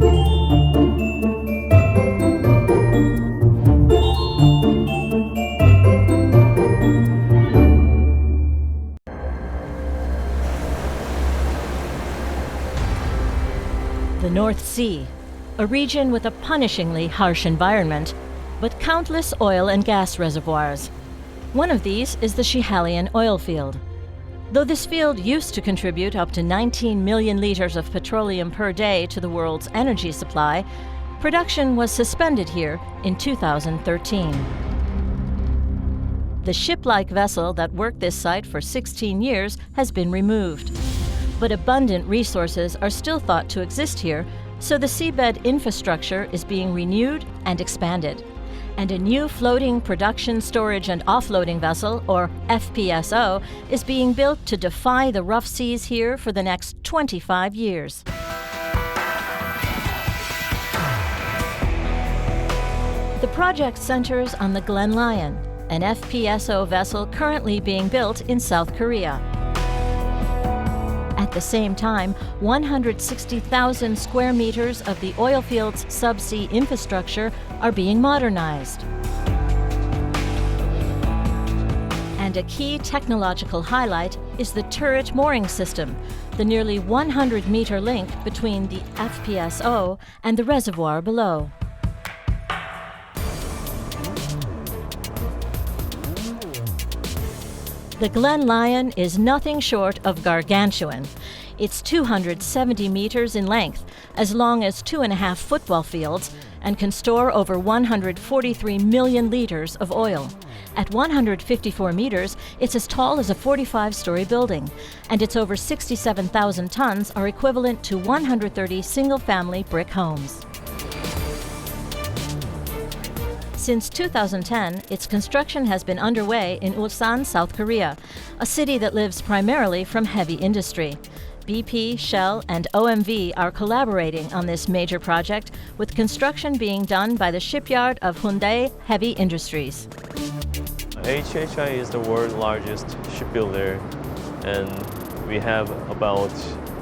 The North Sea, a region with a punishingly harsh environment, but countless oil and gas reservoirs. One of these is the Schiehallion oil field. Though this field used to contribute up to 19 million liters of petroleum per day to the world's energy supply, production was suspended here in 2013. The ship-like vessel that worked this site for 16 years has been removed. But abundant resources are still thought to exist here, so the seabed infrastructure is being renewed and expanded. And a new floating production, storage and offloading vessel, or FPSO, is being built to defy the rough seas here for the next 25 years. The project centers on the Glen Lyon, an FPSO vessel currently being built in South Korea. At the same time, 160,000 square meters of the oil field's subsea infrastructure are being modernized. And a key technological highlight is the turret mooring system, the nearly 100-meter link between the FPSO and the reservoir below. The Glen Lyon is nothing short of gargantuan. It's 270 meters in length, as long as 2.5 football fields, and can store over 143 million liters of oil. At 154 meters, it's as tall as a 45-story building, and its over 67,000 tons are equivalent to 130 single-family brick homes. Since 2010, its construction has been underway in Ulsan, South Korea, a city that lives primarily from heavy industry. BP, Shell, and OMV are collaborating on this major project, with construction being done by the shipyard of Hyundai Heavy Industries. HHI is the world's largest shipbuilder, and we have about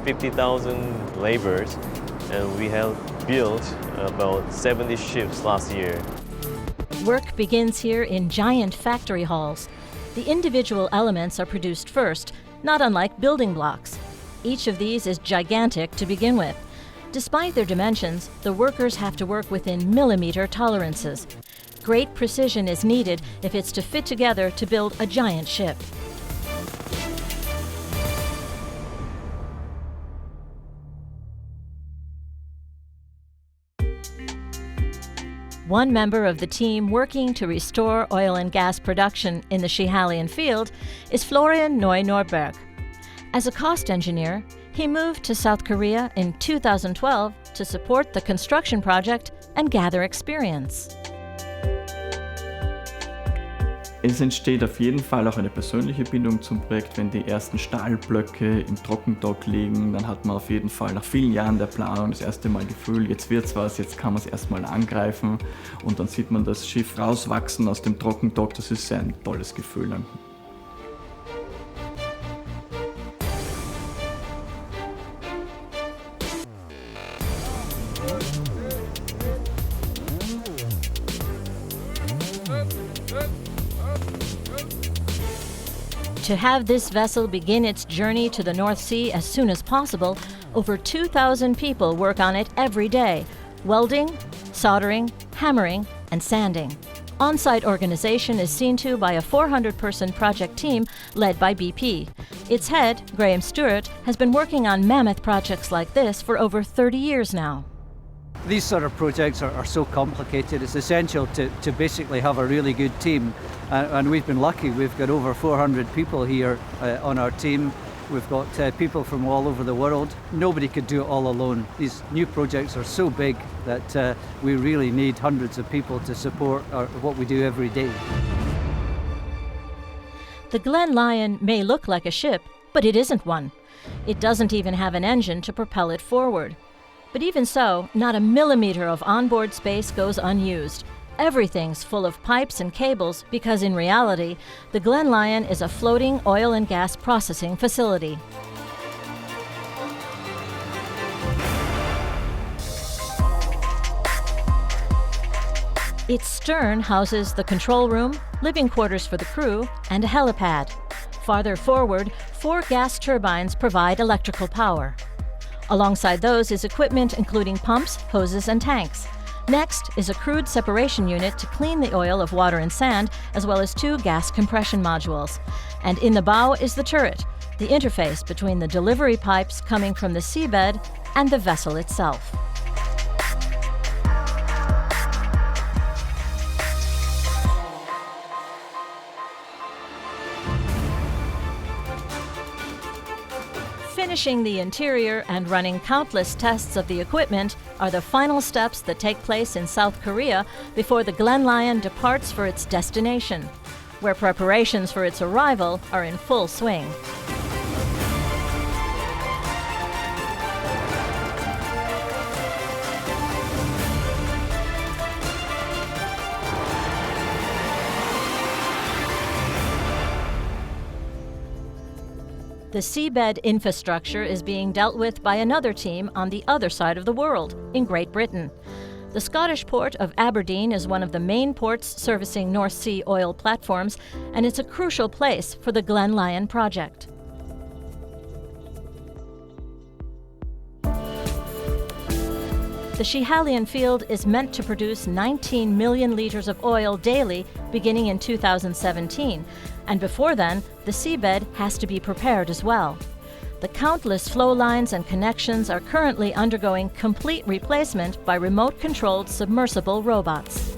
50,000 laborers, and we have built about 70 ships last year. Work begins here in giant factory halls. The individual elements are produced first, not unlike building blocks. Each of these is gigantic to begin with. Despite their dimensions, the workers have to work within millimeter tolerances. Great precision is needed if it's to fit together to build a giant ship. One member of the team working to restore oil and gas production in the Schiehallion field is Florian Neu-Norberg. As a cost engineer, he moved to South Korea in 2012 to support the construction project and gather experience. Es entsteht auf jeden Fall auch eine persönliche Bindung zum Projekt, wenn die ersten Stahlblöcke im Trockendock liegen. Dann hat man auf jeden Fall nach vielen Jahren der Planung das erste Mal Gefühl, jetzt wird's was, jetzt kann man es erstmal angreifen. Und dann sieht man das Schiff rauswachsen aus dem Trockendock. Das ist sehr ein tolles Gefühl. To have this vessel begin its journey to the North Sea as soon as possible, over 2,000 people work on it every day, welding, soldering, hammering, and sanding. On-site organization is seen to by a 400-person project team led by BP. Its head, Graham Stewart, has been working on mammoth projects like this for over 30 years now. These sort of projects are so complicated. It's essential to basically have a really good team. And we've been lucky. We've got over 400 people here on our team. We've got people from all over the world. Nobody could do it all alone. These new projects are so big that we really need hundreds of people to support what we do every day. The Glen Lyon may look like a ship, but it isn't one. It doesn't even have an engine to propel it forward. But even so, not a millimeter of onboard space goes unused. Everything's full of pipes and cables because in reality, the Glen Lyon is a floating oil and gas processing facility. Its stern houses the control room, living quarters for the crew, and a helipad. Farther forward, 4 gas turbines provide electrical power. Alongside those is equipment including pumps, hoses, and tanks. Next is a crude separation unit to clean the oil of water and sand, as well as 2 gas compression modules. And in the bow is the turret, the interface between the delivery pipes coming from the seabed and the vessel itself. Finishing the interior and running countless tests of the equipment are the final steps that take place in South Korea before the Glen Lyon departs for its destination, where preparations for its arrival are in full swing. The seabed infrastructure is being dealt with by another team on the other side of the world, in Great Britain. The Scottish port of Aberdeen is one of the main ports servicing North Sea oil platforms, and it's a crucial place for the Glen Lyon project. The Schiehallion field is meant to produce 19 million litres of oil daily beginning in 2017, and before then, the seabed has to be prepared as well. The countless flow lines and connections are currently undergoing complete replacement by remote-controlled submersible robots.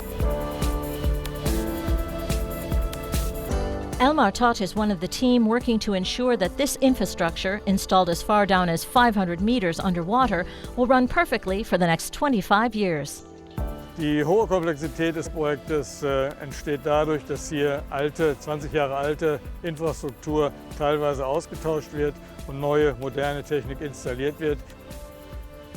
Elmar Todt is one of the team working to ensure that this infrastructure, installed as far down as 500 meters underwater, will run perfectly for the next 25 years. Die hohe Komplexität des Projektes entsteht dadurch, dass hier 20 Jahre alte Infrastruktur teilweise ausgetauscht wird und neue, moderne Technik installiert wird.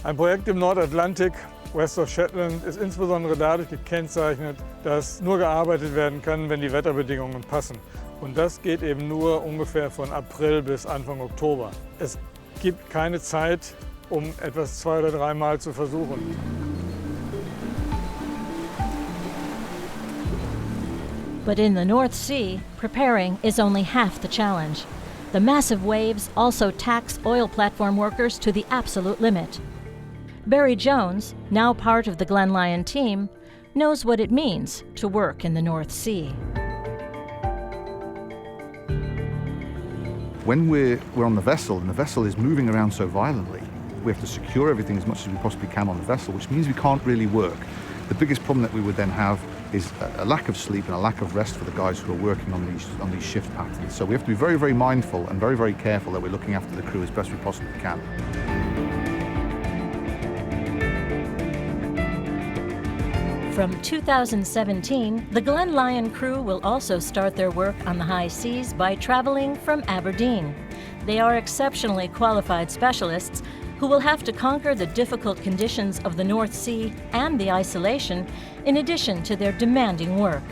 Ein Projekt im Nordatlantik, West of Shetland, ist insbesondere dadurch gekennzeichnet, dass nur gearbeitet werden kann, wenn die Wetterbedingungen passen. Und das geht eben nur ungefähr von April bis Anfang Oktober. Es gibt keine Zeit, um etwas 2- oder 3-mal zu versuchen. But in the North Sea, preparing is only half the challenge. The massive waves also tax oil platform workers to the absolute limit. Barry Jones, now part of the Glen Lyon team, knows what it means to work in the North Sea. When we're on the vessel and the vessel is moving around so violently, we have to secure everything as much as we possibly can on the vessel, which means we can't really work. The biggest problem that we would then have is a lack of sleep and a lack of rest for the guys who are working on these shift patterns. So we have to be very, very mindful and very, very careful that we're looking after the crew as best we possibly can. From 2017, the Glen Lyon crew will also start their work on the high seas by traveling from Aberdeen. They are exceptionally qualified specialists who will have to conquer the difficult conditions of the North Sea and the isolation, in addition to their demanding work.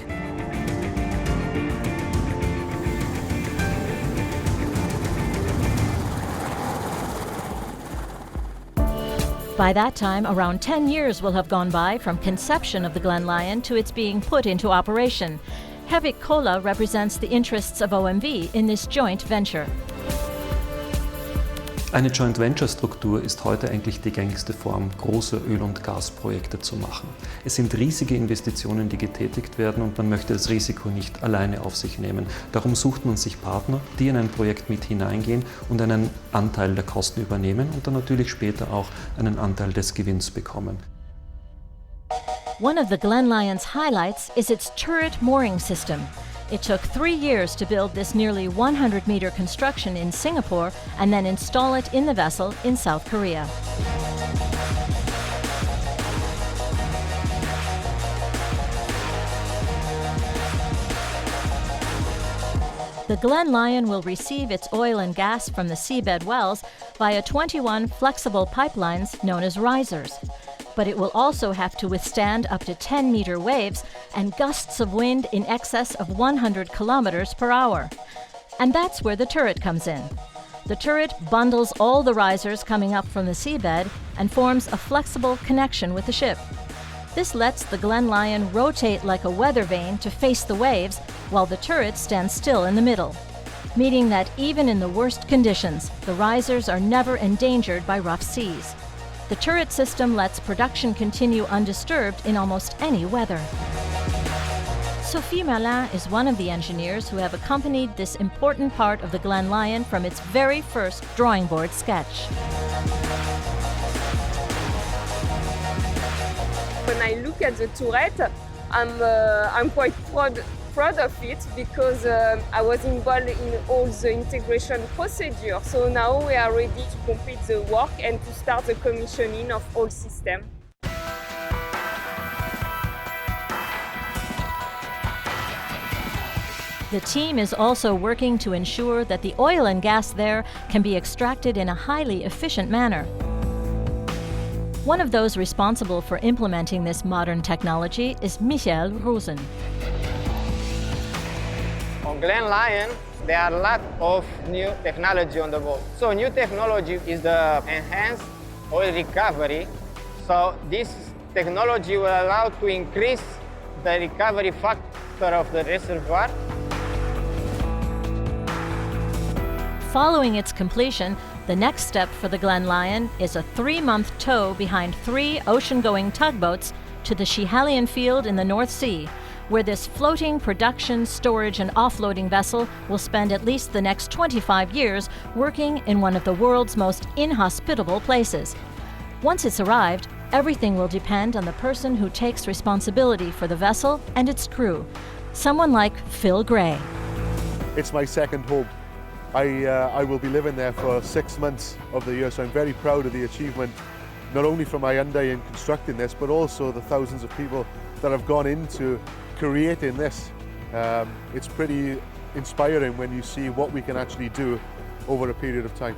By that time, around 10 years will have gone by from conception of the Glen Lyon to its being put into operation. Hevik Kola represents the interests of OMV in this joint venture. Eine Joint Venture Struktur ist heute eigentlich die gängigste Form, große Öl- und Gasprojekte zu machen. Es sind riesige Investitionen, die getätigt werden, und man möchte das Risiko nicht alleine auf sich nehmen. Darum sucht man sich Partner, die in ein Projekt mit hineingehen und einen Anteil der Kosten übernehmen und dann natürlich später auch einen Anteil des Gewinns bekommen. One of the Glen Lyon's highlights is its turret mooring system. It took 3 years to build this nearly 100-meter construction in Singapore and then install it in the vessel in South Korea. The Glen Lyon will receive its oil and gas from the seabed wells via 21 flexible pipelines known as risers. But it will also have to withstand up to 10-meter waves and gusts of wind in excess of 100 kilometers per hour. And that's where the turret comes in. The turret bundles all the risers coming up from the seabed and forms a flexible connection with the ship. This lets the Glen Lyon rotate like a weather vane to face the waves, while the turret stands still in the middle, meaning that even in the worst conditions, the risers are never endangered by rough seas. The turret system lets production continue undisturbed in almost any weather. Sophie Malin is one of the engineers who have accompanied this important part of the Glen Lyon from its very first drawing board sketch. When I look at the turret, I'm quite proud of it because I was involved in all the integration procedure. So now we are ready to complete the work and to start the commissioning of all systems. The team is also working to ensure that the oil and gas there can be extracted in a highly efficient manner. One of those responsible for implementing this modern technology is Michael Rosen. On Glen Lyon, there are a lot of new technology on the boat. So new technology is the enhanced oil recovery. So this technology will allow to increase the recovery factor of the reservoir. Following its completion, the next step for the Glen Lyon is a 3-month tow behind 3 ocean-going tugboats to the Schiehallion field in the North Sea, where this floating production, storage, and offloading vessel will spend at least the next 25 years working in one of the world's most inhospitable places. Once it's arrived, everything will depend on the person who takes responsibility for the vessel and its crew, someone like Phil Gray. It's my second home. I will be living there for 6 months of the year, so I'm very proud of the achievement, not only from my Hyundai in constructing this, but also the thousands of people that have gone into creating this. It's pretty inspiring when you see what we can actually do over a period of time.